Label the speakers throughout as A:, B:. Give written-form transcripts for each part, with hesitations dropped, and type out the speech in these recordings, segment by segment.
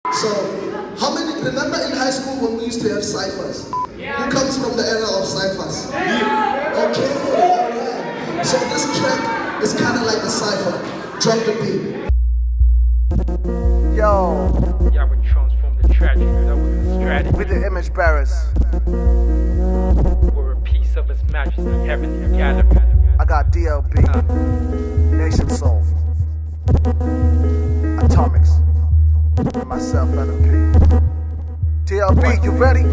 A: So, how many remember in high school when we used to have ciphers? Yeah. Who comes from the era of ciphers? Yeah. Okay, alright. So this track is kind of like a cipher. Drop the beat.
B: Yo.
C: Y'all would transform the tragedy that was a strategy.
B: With the image bearers.
C: We're a piece of His Majesty, heavenly gathering.
B: I got DLB, Nation Soul, Atomix, and myself, LP. DLB, you ready?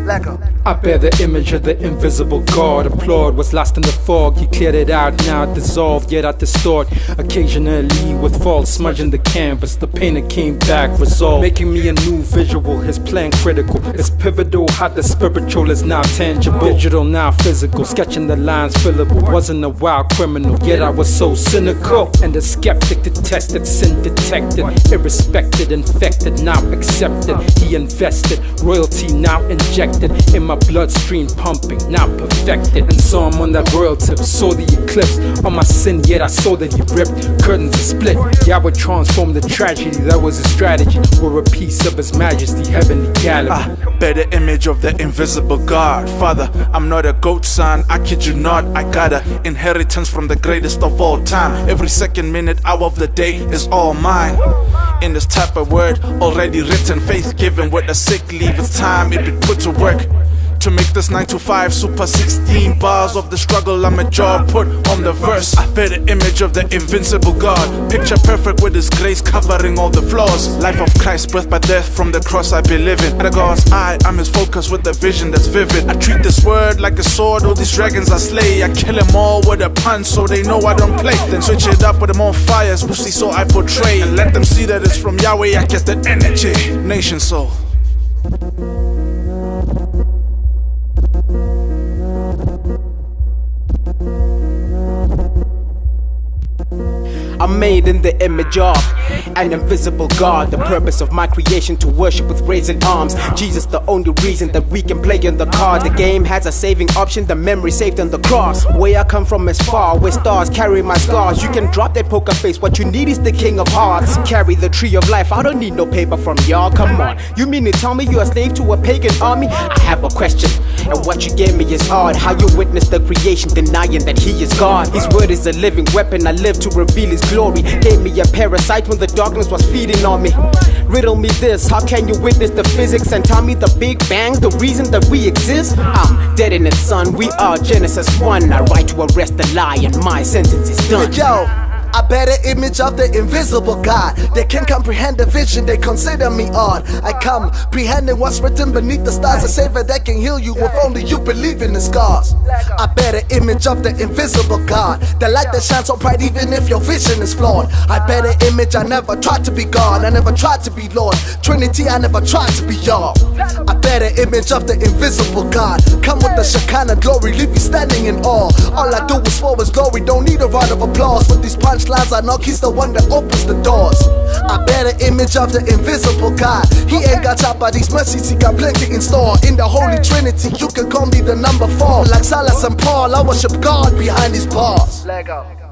B: Lego.
D: I bear the image of the invisible God. Applaud what's lost in the fog. He cleared it out, now it dissolved, yet I distort. Occasionally with false smudging the canvas. The painter came back resolved, making me a new visual. His plan critical, it's pivotal. How the spiritual is now tangible, digital now physical. Sketching the lines fillable. Wasn't a wild criminal, yet I was so cynical. And the skeptic detested, sin detected, irrespected, infected, now accepted. He invested, royalty now injected in my bloodstream pumping, now perfected. And so I'm on that royal tip. Saw the eclipse on my sin, yet I saw that he ripped. Curtains are split. Yeah, I would transform the tragedy. That was a strategy. We're a piece of His Majesty, heavenly gallery.
E: Bear the image of the invisible God. Father, I'm not a goat son, I kid you not. I got an inheritance from the greatest of all time. Every second, minute, hour of the day is all mine. In this type of word, already written, faith given with a sick leave. It's time it be put to work to make this 9 to 5 super 16 bars of the struggle. I'm a job put on the verse. I bear the image of the invincible God, picture perfect with His grace covering all the flaws. Life of Christ, birth by death, from the cross I be living. At God's eye, I'm His focus with a vision that's vivid. I treat this word like a sword, all these dragons I slay. I kill them all with a punch so they know I don't play. Then switch it up with them on fires, pussy so I portray. And let them see that it's from Yahweh I get that energy. Nation Soul.
F: I'm made in the image of an invisible God. The purpose of my creation to worship with raising arms. Jesus the only reason that we can play in the card. The game has a saving option, the memory saved on the cross. Where I come from is far, where stars carry my scars. You can drop that poker face, what you need is the King of Hearts. Carry the tree of life, I don't need no paper from y'all, come on. You mean to tell me you're a slave to a pagan army? I have a question, and what you gave me is hard. How you witness the creation, denying that He is God. His word is a living weapon, I live to reveal His glory. Gave me a parasite when the darkness was feeding on me. Riddle me this, how can you witness the physics and tell me the Big Bang, the reason that we exist? I'm dead in its son, we are Genesis 1. I write to arrest the lie and my sentence is done.
B: Yo, I bear the image of the invisible God. They can comprehend the vision, they consider me odd. I comprehending what's written beneath the stars. A savior that can heal you if only you believe in the scars. I bear the image of the invisible God, the light that shines so bright even if your vision is flawed. I bear the image, I never tried to be God, I never tried to be Lord. Trinity, I never tried to be y'all. I bear the image of the invisible God. Come with the Shekinah glory, leave you standing in awe. All I do is for His glory, don't need a round of applause. With these punchlines I knock, He's the one that opens the doors. I bear the image of the invisible God. He ain't got top by these mercies, He got plenty in store. In the Holy Trinity, you can call me the number 4. Like Silas and Paul, I worship God behind these bars. Lego.